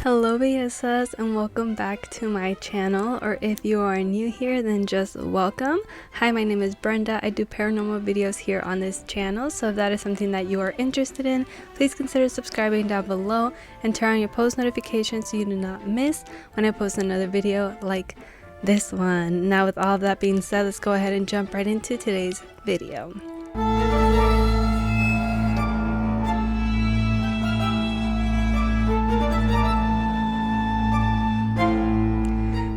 Hello Bellezas, and welcome back to my channel, or if you are new here then just welcome. Hi, my name is Brenda. I do paranormal videos here on this channel, so if that is something that you are interested in, please consider subscribing down below and turn on your post notifications so you do not miss when I post another video like this one. Now with all of that being said, let's go ahead and jump right into today's video.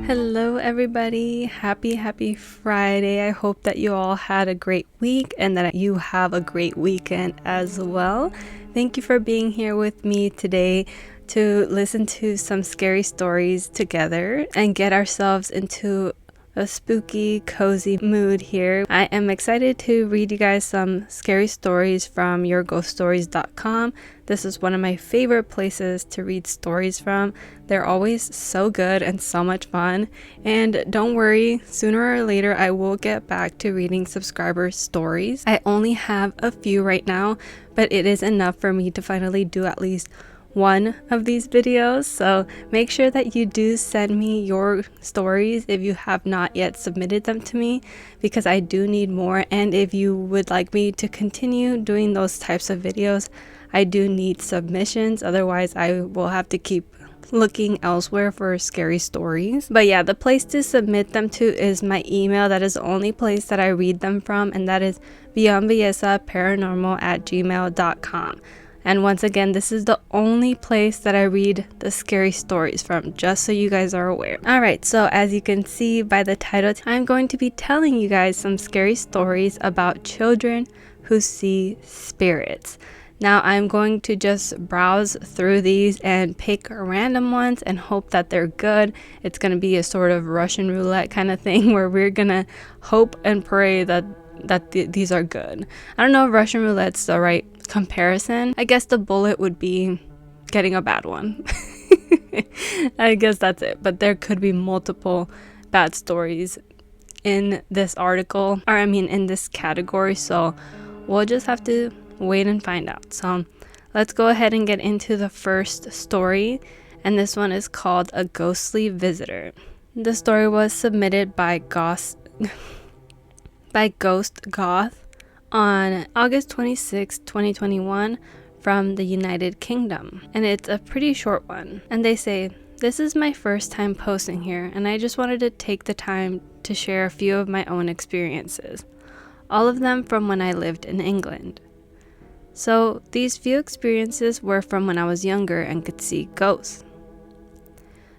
Hello everybody, happy Friday. I hope that you all had a great week and that you have a great weekend as well. Thank you for being here with me today to listen to some scary stories together and get ourselves into a spooky, cozy mood here. I am excited to read you guys some scary stories from yourghoststories.com. This is one of my favorite places to read stories from. They're always so good and so much fun. And don't worry, sooner or later I will get back to reading subscriber stories. I only have a few right now, but it is enough for me to finally do at least one of these videos, so make sure that you do send me your stories if you have not yet submitted them to me, because I do need more. And if you would like me to continue doing those types of videos, I do need submissions, otherwise I will have to keep looking elsewhere for scary stories. But yeah, the place to submit them to is my email. That is the only place that I read them from, and that is beyondbellezaparanormal@gmail.com. And once again, this is the only place that I read the scary stories from, just so you guys are aware. Alright, so as you can see by the title, I'm going to be telling you guys some scary stories about children who see spirits. Now I'm going to just browse through these and pick random ones and hope that they're good. It's going to be a sort of Russian roulette kind of thing where we're going to hope and pray that these are good. I don't know if Russian roulette's the right comparison. I guess the bullet would be getting a bad one. I guess that's it. But there could be multiple bad stories in this article, or I mean in this category, so we'll just have to wait and find out. So let's go ahead and get into the first story, and this one is called A Ghostly Visitor. The story was submitted by Ghost Goth on August 26, 2021 from the United Kingdom, and it's a pretty short one. And they say, "This is my first time posting here, and I just wanted to take the time to share a few of my own experiences, all of them from when I lived in England. So these few experiences were from when I was younger and could see ghosts.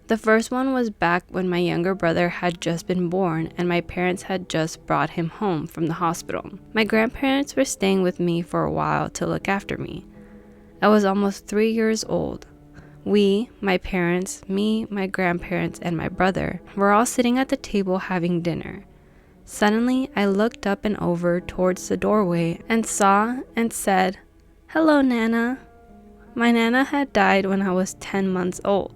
The first one was back when my younger brother had just been born and my parents had just brought him home from the hospital. My grandparents were staying with me for a while to look after me. I was almost 3 years old. We, my parents, me, my grandparents, and my brother, were all sitting at the table having dinner. Suddenly, I looked up and over towards the doorway and saw and said, 'Hello, Nana.' My Nana had died when I was 10 months old.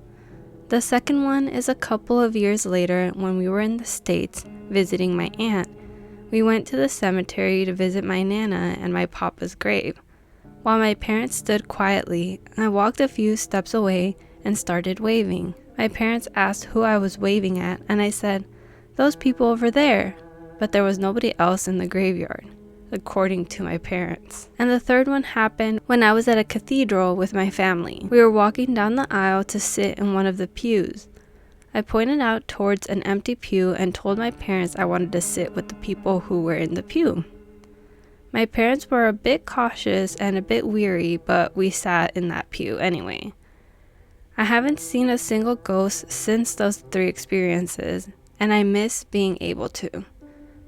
The second one is a couple of years later when we were in the States visiting my aunt. We went to the cemetery to visit my Nana and my papa's grave. While my parents stood quietly, I walked a few steps away and started waving. My parents asked who I was waving at, and I said, 'Those people over there.' But there was nobody else in the graveyard, according to my parents. And the third one happened when I was at a cathedral with my family. We were walking down the aisle to sit in one of the pews. I pointed out towards an empty pew and told my parents I wanted to sit with the people who were in the pew. My parents were a bit cautious and a bit weary, but we sat in that pew anyway. I haven't seen a single ghost since those 3 experiences, and I miss being able to.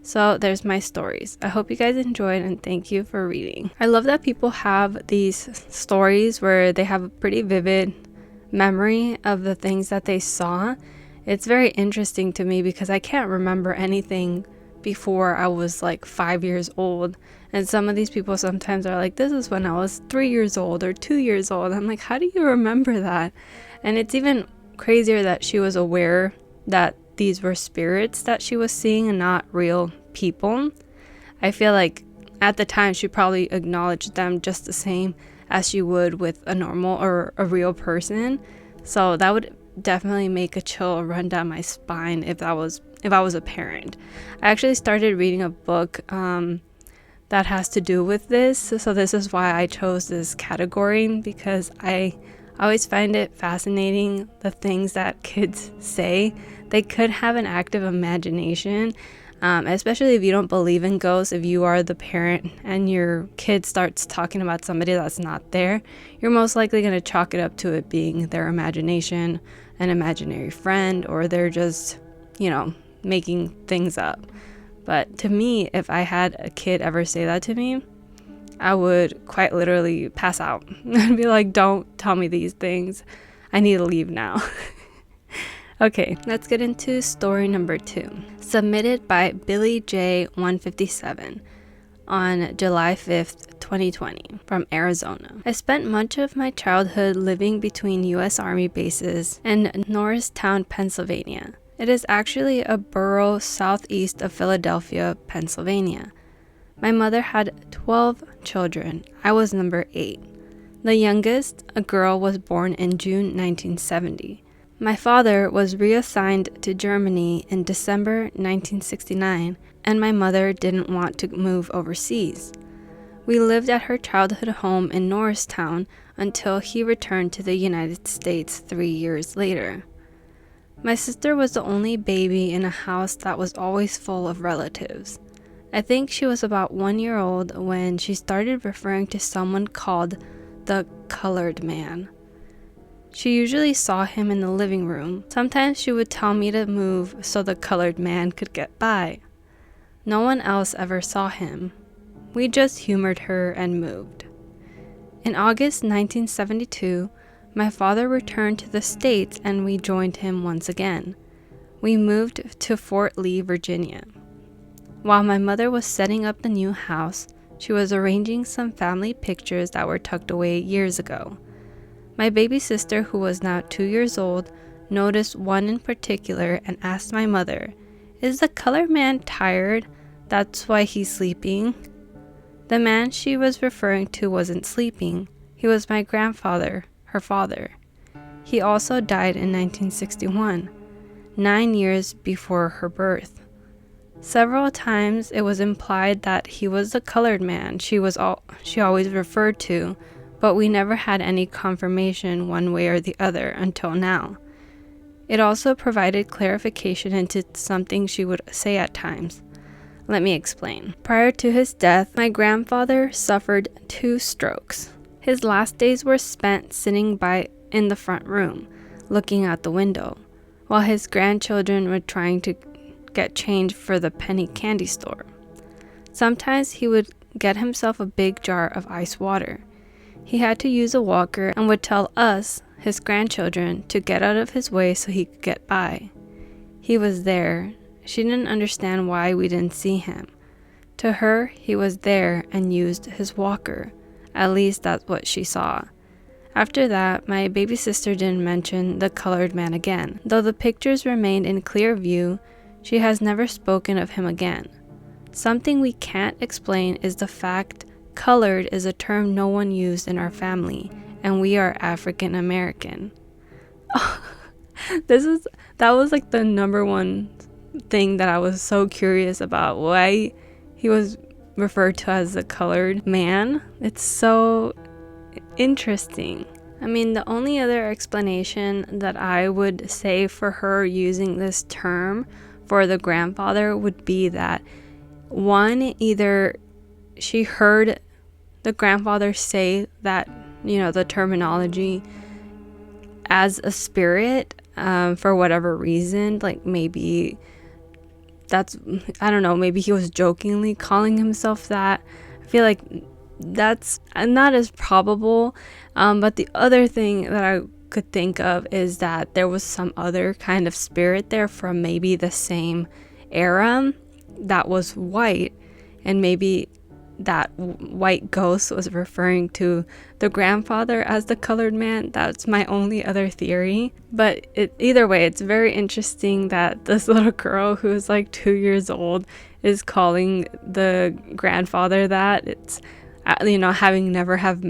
So there's my stories. I hope you guys enjoyed, and thank you for reading." I love that people have these stories where they have a pretty vivid memory of the things that they saw. It's very interesting to me because I can't remember anything before I was like 5 years old. And some of these people sometimes are like, "This is when I was 3 years old or 2 years old." I'm like, how do you remember that? And it's even crazier that she was aware that these were spirits that she was seeing and not real people. I feel like at the time she probably acknowledged them just the same as she would with a normal or a real person. So that would definitely make a chill run down my spine if I was a parent. I actually started reading a book that has to do with this. So this is why I chose this category, because I always find it fascinating the things that kids say. They could have an active imagination, especially if you don't believe in ghosts. If you are the parent and your kid starts talking about somebody that's not there, you're most likely going to chalk it up to it being their imagination, an imaginary friend, or they're just, making things up. But to me, if I had a kid ever say that to me, I would quite literally pass out and be like, don't tell me these things. I need to leave now. Okay, let's get into story number 2. Submitted by Billy J 157 on July 5th, 2020, from Arizona. I spent much of my childhood living between U.S. Army bases in Norristown, Pennsylvania. It is actually a borough southeast of Philadelphia, Pennsylvania. My mother had 12 children. I was number 8. The youngest, a girl, was born in June 1970. My father was reassigned to Germany in December 1969, and my mother didn't want to move overseas. We lived at her childhood home in Norristown until he returned to the United States 3 years later. My sister was the only baby in a house that was always full of relatives. I think she was about 1 year old when she started referring to someone called the colored man. She usually saw him in the living room. Sometimes she would tell me to move so the colored man could get by. No one else ever saw him. We just humored her and moved. In August 1972, my father returned to the States and we joined him once again. We moved to Fort Lee, Virginia. While my mother was setting up the new house, she was arranging some family pictures that were tucked away years ago. My baby sister, who was now 2 years old, noticed one in particular and asked my mother, "Is the colored man tired? That's why he's sleeping?" The man she was referring to wasn't sleeping. He was my grandfather, her father. He also died in 1961, 9 years before her birth. Several times it was implied that he was the colored man she always referred to, but we never had any confirmation one way or the other until now. It also provided clarification into something she would say at times. Let me explain. Prior to his death, my grandfather suffered 2 strokes. His last days were spent sitting by in the front room, looking out the window, while his grandchildren were trying to get change for the penny candy store. Sometimes he would get himself a big jar of ice water. He had to use a walker and would tell us, his grandchildren, to get out of his way so he could get by. He was there. She didn't understand why we didn't see him. To her, he was there and used his walker. At least that's what she saw. After that, my baby sister didn't mention the colored man again. Though the pictures remained in clear view, she has never spoken of him again. Something we can't explain is the fact colored is a term no one used in our family, and we are African American. That was like the number one thing that I was so curious about, why he was referred to as a colored man. It's so interesting. I mean, the only other explanation that I would say for her using this term for the grandfather would be that, one, either she heard the grandfather say that, the terminology as a spirit, for whatever reason, like maybe I don't know, maybe he was jokingly calling himself that. I feel like that's not as probable, but the other thing that I could think of is that there was some other kind of spirit there from maybe the same era that was white, and maybe that white ghost was referring to the grandfather as the colored man. That's my only other theory. But either way, it's very interesting that this little girl who's like 2 years old is calling the grandfather that. It's, having never have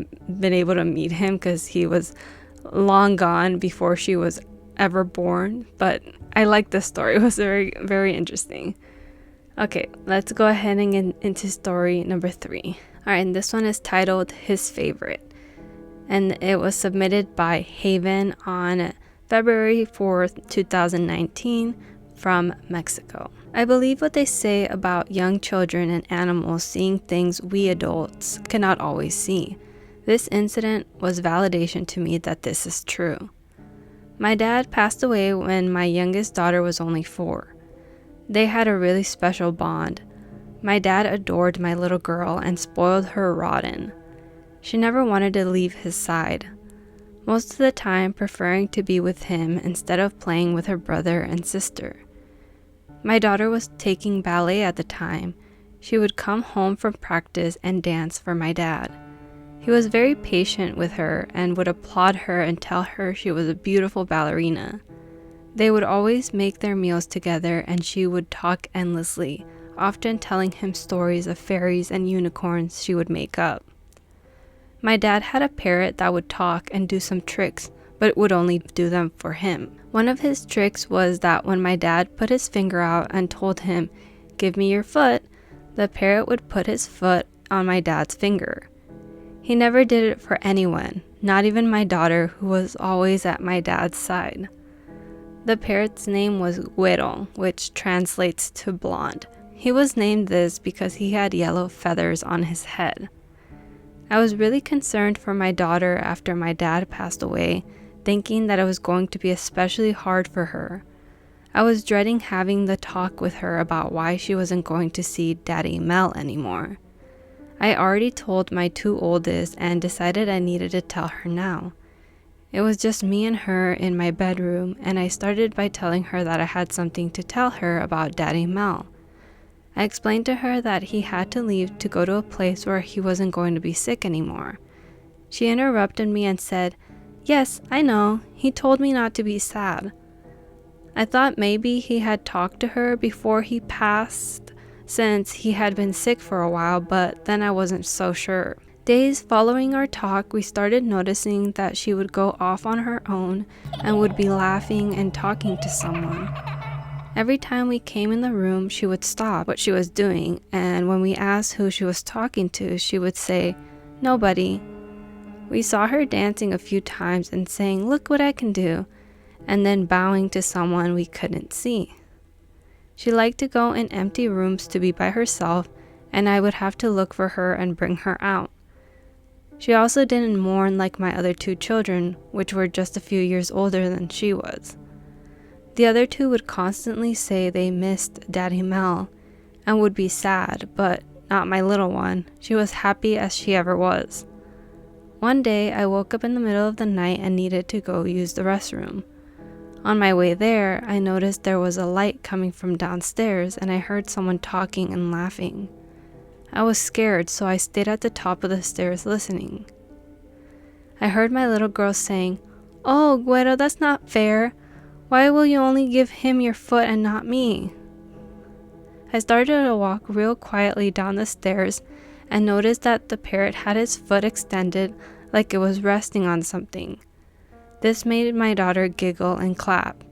been able to meet him because he was long gone before she was ever born, but I like this story. It was very, very interesting. Okay, let's go ahead and get into story number 3. Alright, and this one is titled His Favorite, and it was submitted by Haven on February 4th, 2019 from Mexico. I believe what they say about young children and animals seeing things we adults cannot always see. This incident was validation to me that this is true. My dad passed away when my youngest daughter was only 4. They had a really special bond. My dad adored my little girl and spoiled her rotten. She never wanted to leave his side, most of the time preferring to be with him instead of playing with her brother and sister. My daughter was taking ballet at the time. She would come home from practice and dance for my dad. He was very patient with her and would applaud her and tell her she was a beautiful ballerina. They would always make their meals together and she would talk endlessly, often telling him stories of fairies and unicorns she would make up. My dad had a parrot that would talk and do some tricks, but would only do them for him. One of his tricks was that when my dad put his finger out and told him, "Give me your foot," the parrot would put his foot on my dad's finger. He never did it for anyone, not even my daughter, who was always at my dad's side. The parrot's name was Güero, which translates to blonde. He was named this because he had yellow feathers on his head. I was really concerned for my daughter after my dad passed away, thinking that it was going to be especially hard for her. I was dreading having the talk with her about why she wasn't going to see Daddy Mel anymore. I already told my 2 oldest and decided I needed to tell her now. It was just me and her in my bedroom, and I started by telling her that I had something to tell her about Daddy Mel. I explained to her that he had to leave to go to a place where he wasn't going to be sick anymore. She interrupted me and said, "Yes, I know. He told me not to be sad." I thought maybe he had talked to her before he passed, since he had been sick for a while, but then I wasn't so sure. Days following our talk, we started noticing that she would go off on her own and would be laughing and talking to someone. Every time we came in the room, she would stop what she was doing, and when we asked who she was talking to, she would say, "Nobody." We saw her dancing a few times and saying, "Look what I can do," and then bowing to someone we couldn't see. She liked to go in empty rooms to be by herself, and I would have to look for her and bring her out. She also didn't mourn like my other 2 children, which were just a few years older than she was. The other 2 would constantly say they missed Daddy Mel and would be sad, but not my little one. She was happy as she ever was. One day, I woke up in the middle of the night and needed to go use the restroom. On my way there, I noticed there was a light coming from downstairs and I heard someone talking and laughing. I was scared, so I stayed at the top of the stairs listening. I heard my little girl saying, "Oh, Güero, that's not fair. Why will you only give him your foot and not me?" I started to walk real quietly down the stairs and noticed that the parrot had his foot extended like it was resting on something. This made my daughter giggle and clap.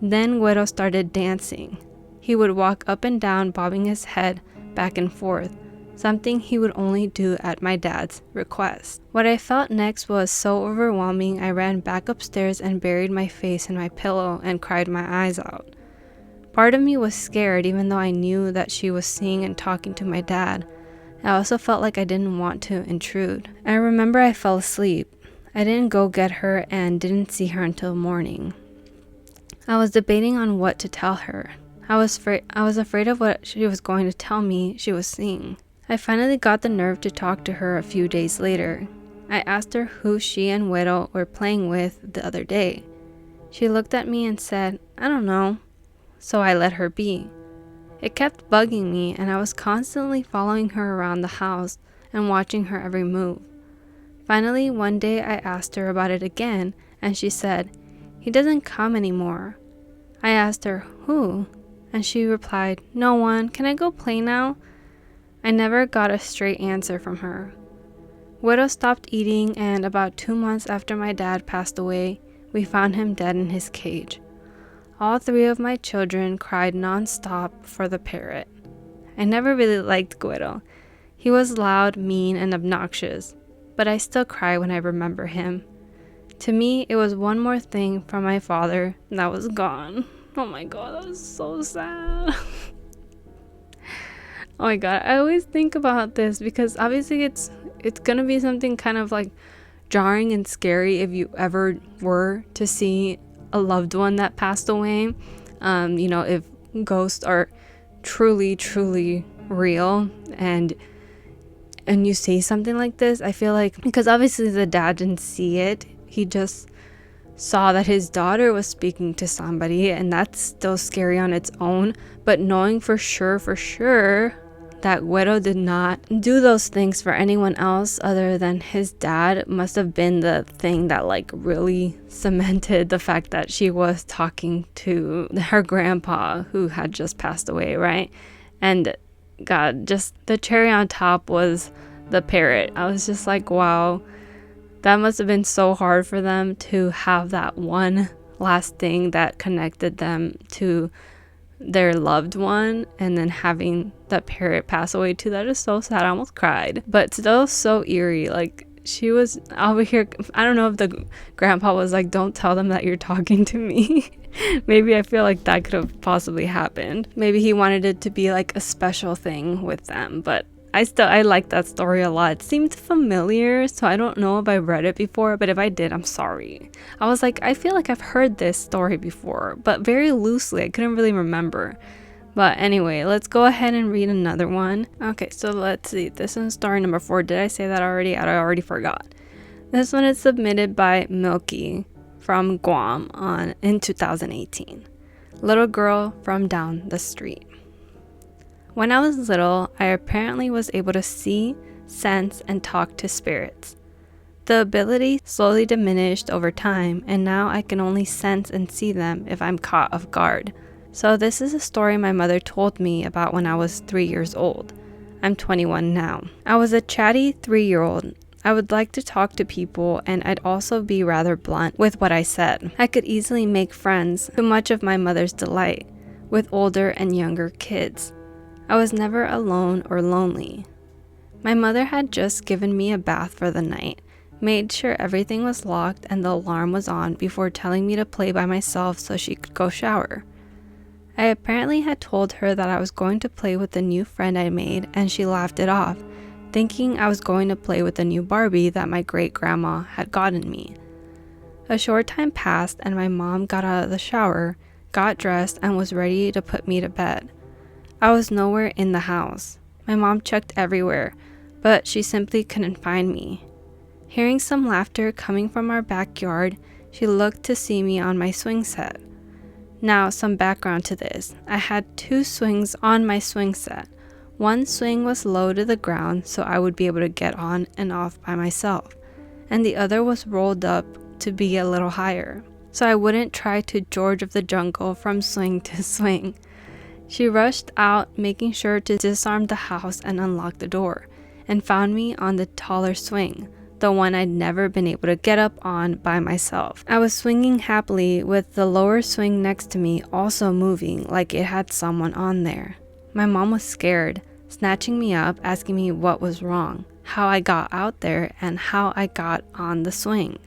Then Güero started dancing. He would walk up and down, bobbing his head back and forth, something he would only do at my dad's request. What I felt next was so overwhelming, I ran back upstairs and buried my face in my pillow and cried my eyes out. Part of me was scared, even though I knew that she was seeing and talking to my dad. I also felt like I didn't want to intrude. I remember I fell asleep. I didn't go get her and didn't see her until morning. I was debating on what to tell her. I was afraid of what she was going to tell me she was seeing. I finally got the nerve to talk to her a few days later. I asked her who she and Güero were playing with the other day. She looked at me and said, "I don't know." So I let her be. It kept bugging me, and I was constantly following her around the house and watching her every move. Finally, one day I asked her about it again, and she said, "He doesn't come anymore." I asked her, "Who?" And she replied, "No one. Can I go play now?" I never got a straight answer from her. Widow stopped eating, and about 2 months after my dad passed away, we found him dead in his cage. All 3 of my children cried non-stop for the parrot. I never really liked Guido. He was loud, mean, and obnoxious, but I still cry when I remember him. To me, it was one more thing from my father that was gone. Oh my god, that was so sad. Oh my god, I always think about this because obviously it's gonna be something kind of like jarring and scary if you ever were to see a loved one that passed away. If ghosts are truly real and you see something like this, I feel like, because obviously the dad didn't see it, he just saw that his daughter was speaking to somebody, and that's still scary on its own. But knowing for sure that Guido did not do those things for anyone else other than his dad must have been the thing that like really cemented the fact that she was talking to her grandpa who had just passed away, right? And God, just the cherry on top was the parrot. I was just like, wow, that must have been so hard for them to have that one last thing that connected them to their loved one, and then having that parrot pass away too. That is so sad. I almost cried, but still so eerie. Like, she was over here. I don't know if the grandpa was like, don't tell them that you're talking to me. Maybe I feel like that could have possibly happened. Maybe he wanted it to be like a special thing with them, but I like that story a lot. It seemed familiar, so I don't know if I read it before, but if I did, I'm sorry. I was like, I feel like I've heard this story before, but very loosely. I couldn't really remember. But anyway, let's go ahead and read another one. Okay, so let's see. This is story number 4. Did I say that already? I already forgot. This one is submitted by Milky from Guam in 2018. Little girl from down the street. When I was little, I apparently was able to see, sense, and talk to spirits. The ability slowly diminished over time, and now I can only sense and see them if I'm caught off guard. So this is a story my mother told me about when I was 3 years old. I'm 21 now. I was a chatty 3-year-old. I would like to talk to people, and I'd also be rather blunt with what I said. I could easily make friends, to much of my mother's delight, with older and younger kids. I was never alone or lonely. My mother had just given me a bath for the night, made sure everything was locked and the alarm was on before telling me to play by myself so she could go shower. I apparently had told her that I was going to play with the new friend I made, and she laughed it off, thinking I was going to play with the new Barbie that my great-grandma had gotten me. A short time passed and my mom got out of the shower, got dressed, and was ready to put me to bed. I was nowhere in the house. My mom checked everywhere, but she simply couldn't find me. Hearing some laughter coming from our backyard, she looked to see me on my swing set. Now, some background to this. I had 2 swings on my swing set. One swing was low to the ground so I would be able to get on and off by myself, and the other was rolled up to be a little higher, so I wouldn't try to George of the Jungle from swing to swing. She rushed out, making sure to disarm the house and unlock the door, and found me on the taller swing, the one I'd never been able to get up on by myself. I was swinging happily with the lower swing next to me also moving like it had someone on there. My mom was scared, snatching me up, asking me what was wrong, how I got out there, and how I got on the swing.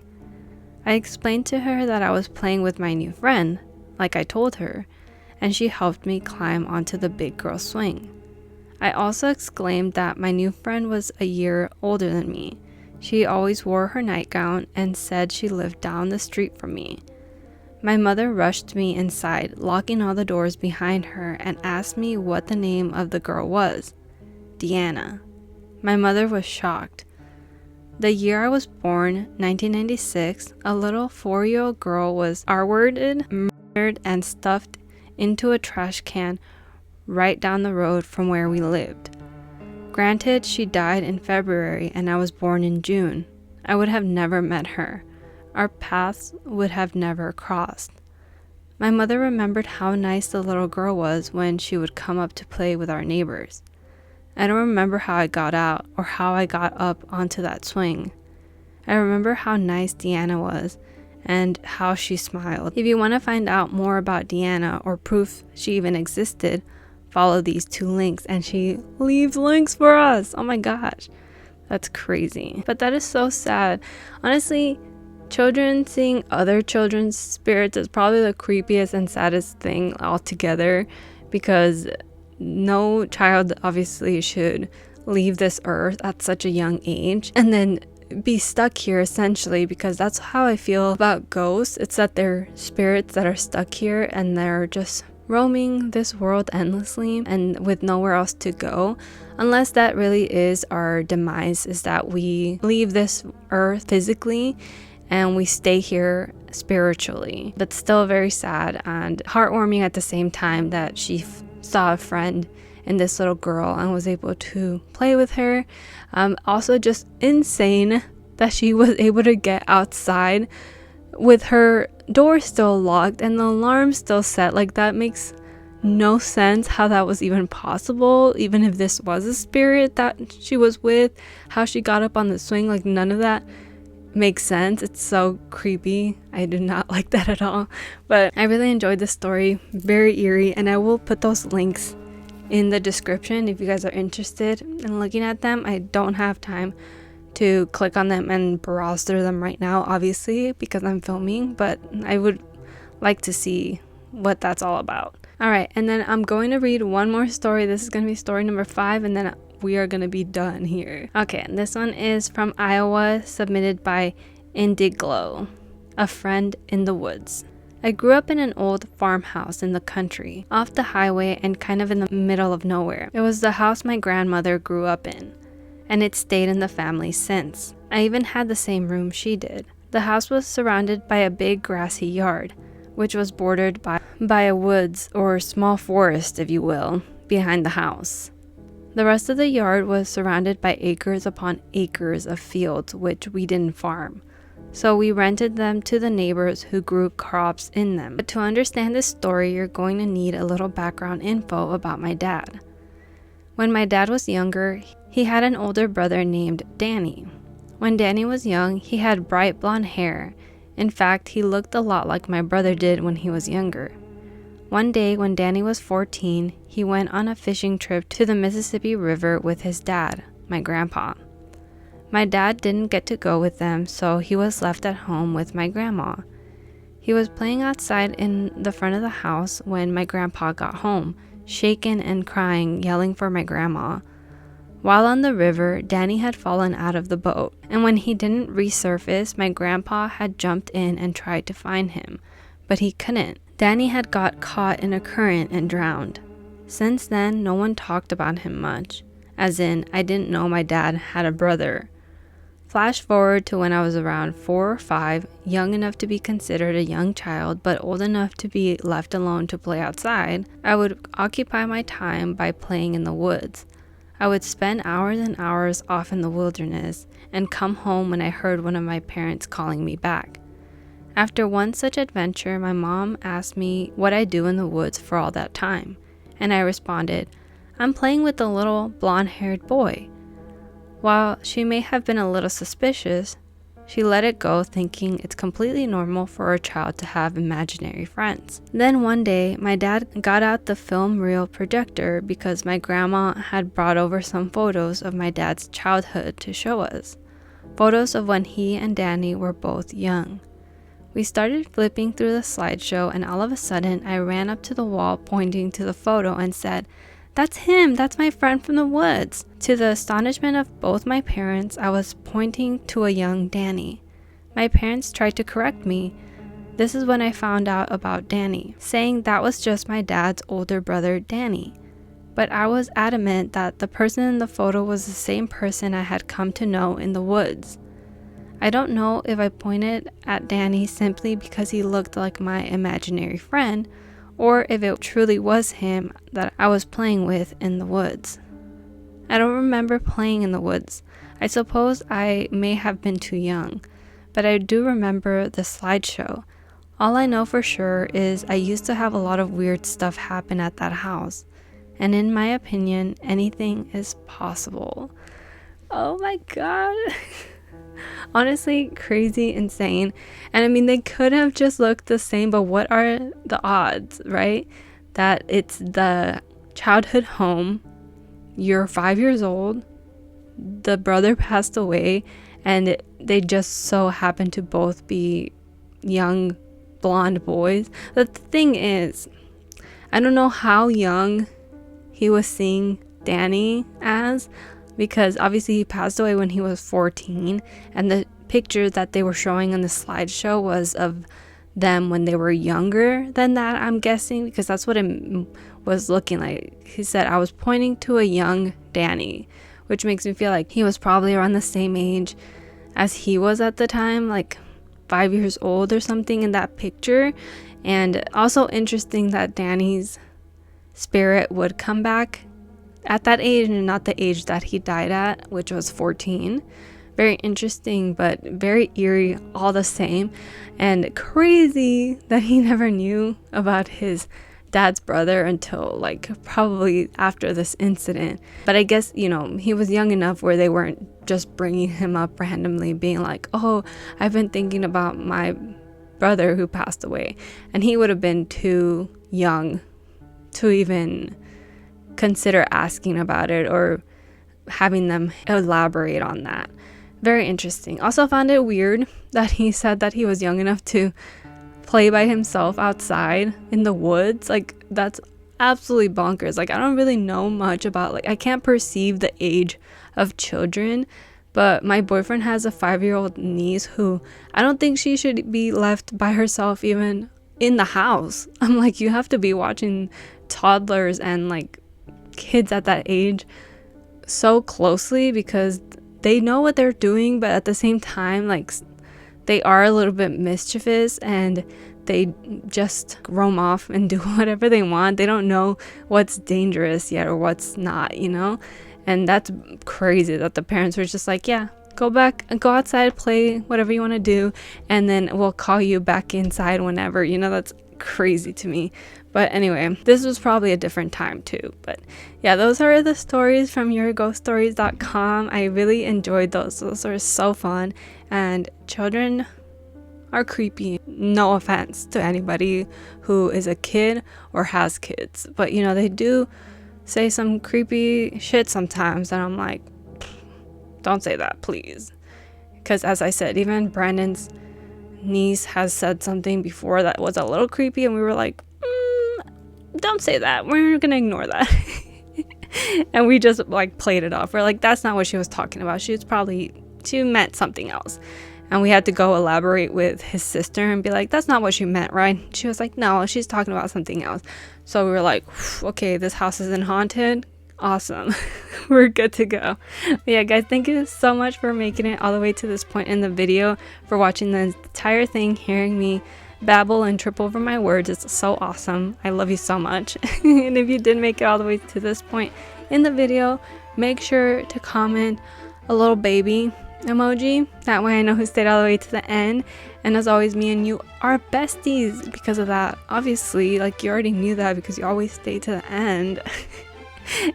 I explained to her that I was playing with my new friend, like I told her, and she helped me climb onto the big girl swing. I also exclaimed that my new friend was a year older than me. She always wore her nightgown and said she lived down the street from me. My mother rushed me inside, locking all the doors behind her, and asked me what the name of the girl was. Deanna. My mother was shocked. The year I was born, 1996, a little 4-year-old girl was R-worded, murdered, and stuffed into a trash can right down the road from where we lived. Granted, she died in February and I was born in June. I would have never met her. Our paths would have never crossed. My mother remembered how nice the little girl was when she would come up to play with our neighbors. I don't remember how I got out or how I got up onto that swing. I remember how nice Deanna was and how she smiled. If you want to find out more about Deanna or proof she even existed, follow these 2 links, and she leaves links for us. Oh my gosh, that's crazy. But that is so sad. Honestly, children seeing other children's spirits is probably the creepiest and saddest thing altogether, because no child obviously should leave this earth at such a young age and then be stuck here, essentially, because that's how I feel about ghosts. It's that they're spirits that are stuck here and they're just roaming this world endlessly and with nowhere else to go, unless that really is our demise, is that we leave this earth physically and we stay here spiritually. That's still very sad and heartwarming at the same time that she saw a friend in this little girl and was able to play with her. Also just insane that she was able to get outside with her door still locked and the alarm still set. Like, that makes no sense how that was even possible, even if this was a spirit that she was with. How she got up on the swing, like, none of that makes sense. It's so creepy. I do not like that at all. But I really enjoyed this story. Very eerie, and I will put those links in the description if you guys are interested in looking at them. I don't have time to click on them and browse through them right now, obviously, because I'm filming, but I would like to see what that's all about. All right, and then I'm going to read one more story. This is going to be story number 5, and then we are going to be done here. Okay, and this one is from Iowa, submitted by Indiglo, a friend in the woods. I grew up in an old farmhouse in the country, off the highway and kind of in the middle of nowhere. It was the house my grandmother grew up in, and it stayed in the family since. I even had the same room she did. The house was surrounded by a big grassy yard, which was bordered by a woods or small forest, if you will, behind the house. The rest of the yard was surrounded by acres upon acres of fields, which we didn't farm. So we rented them to the neighbors who grew crops in them. But to understand this story, you're going to need a little background info about my dad. When my dad was younger, he had an older brother named Danny. When Danny was young, he had bright blonde hair. In fact, he looked a lot like my brother did when he was younger. One day when Danny was 14, he went on a fishing trip to the Mississippi River with his dad, my grandpa. My dad didn't get to go with them, so he was left at home with my grandma. He was playing outside in the front of the house when my grandpa got home, shaken and crying, yelling for my grandma. While on the river, Danny had fallen out of the boat, and when he didn't resurface, my grandpa had jumped in and tried to find him, but he couldn't. Danny had got caught in a current and drowned. Since then, no one talked about him much, as in, I didn't know my dad had a brother. Flash forward to when I was around 4 or 5, young enough to be considered a young child, but old enough to be left alone to play outside. I would occupy my time by playing in the woods. I would spend hours and hours off in the wilderness and come home when I heard one of my parents calling me back. After one such adventure, my mom asked me what I do in the woods for all that time, and I responded, "I'm playing with a little blonde-haired boy." While she may have been a little suspicious, she let it go, thinking it's completely normal for a child to have imaginary friends. Then one day, my dad got out the film reel projector because my grandma had brought over some photos of my dad's childhood to show us. Photos of when he and Danny were both young. We started flipping through the slideshow, and all of a sudden, I ran up to the wall pointing to the photo and said, "That's him! That's my friend from the woods!" To the astonishment of both my parents, I was pointing to a young Danny. My parents tried to correct me. This is when I found out about Danny, saying that was just my dad's older brother, Danny. But I was adamant that the person in the photo was the same person I had come to know in the woods. I don't know if I pointed at Danny simply because he looked like my imaginary friend, or if it truly was him that I was playing with in the woods. I don't remember playing in the woods. I suppose I may have been too young, but I do remember the slideshow. All I know for sure is I used to have a lot of weird stuff happen at that house. And in my opinion, anything is possible. Oh my god. Honestly, crazy, insane. And I mean, they could have just looked the same, but what are the odds, right? That it's the childhood home, you're 5 years old, the brother passed away, and they just so happen to both be young blonde boys. But the thing is, I don't know how young he was seeing Danny as, because obviously he passed away when he was 14, and the picture that they were showing on the slideshow was of them when they were younger than that, I'm guessing, because that's what it was looking like. He said, I was pointing to a young Danny, which makes me feel like he was probably around the same age as he was at the time, like 5 years old or something in that picture. And also interesting that Danny's spirit would come back at that age and not the age that he died at, which was 14. Very interesting, but very eerie all the same. And crazy that he never knew about his dad's brother until like probably after this incident. But I guess, you know, he was young enough where they weren't just bringing him up randomly being like, oh, I've been thinking about my brother who passed away. And he would have been too young to even consider asking about it or having them elaborate on that. Very interesting. Also found it weird that he said that he was young enough to play by himself outside in the woods. Like, that's absolutely bonkers. Like, I don't really know much about, like, I can't perceive the age of children, but my boyfriend has a 5-year-old niece who I don't think she should be left by herself even in the house. I'm like, you have to be watching toddlers and like kids at that age so closely, because they know what they're doing, but at the same time, like, they are a little bit mischievous and they just roam off and do whatever they want. They don't know what's dangerous yet or what's not, you know? And that's crazy that the parents were just like, yeah, go back and go outside, play whatever you want to do, and then we'll call you back inside whenever, you know? That's crazy to me. But anyway, this was probably a different time too. But yeah, those are the stories from yourghoststories.com. I really enjoyed those. Those are so fun. And children are creepy. No offense to anybody who is a kid or has kids. But you know, they do say some creepy shit sometimes. And I'm like, don't say that, please. Because as I said, even Brandon's niece has said something before that was a little creepy. And we were like, don't say that, we're gonna ignore that. And we just like played it off. We're like, that's not what she was talking about, she meant something else. And we had to go elaborate with his sister and be like, that's not what she meant, right? She was like, no, she's talking about something else. So we were like, okay, this house isn't haunted, awesome. We're good to go. But yeah, guys, thank you so much for making it all the way to this point in the video, for watching the entire thing, hearing me babble and trip over my words. It's so awesome. I love you so much. And if you did make it all the way to this point in the video, make sure to comment a little baby emoji. That way I know who stayed all the way to the end. And as always, me and you are besties because of that. Obviously, like, you already knew that because you always stay to the end.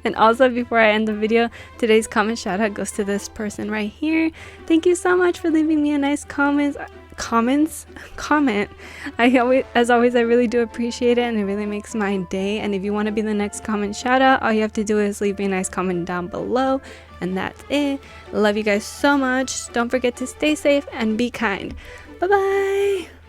And also, before I end the video, today's comment shout out goes to this person right here. Thank you so much for leaving me a nice comment. As always, I really do appreciate it, and it really makes my day. And if you want to be the next comment shout out, all you have to do is leave me a nice comment down below, and that's it. Love you guys so much. Don't forget to stay safe and be kind. Bye bye.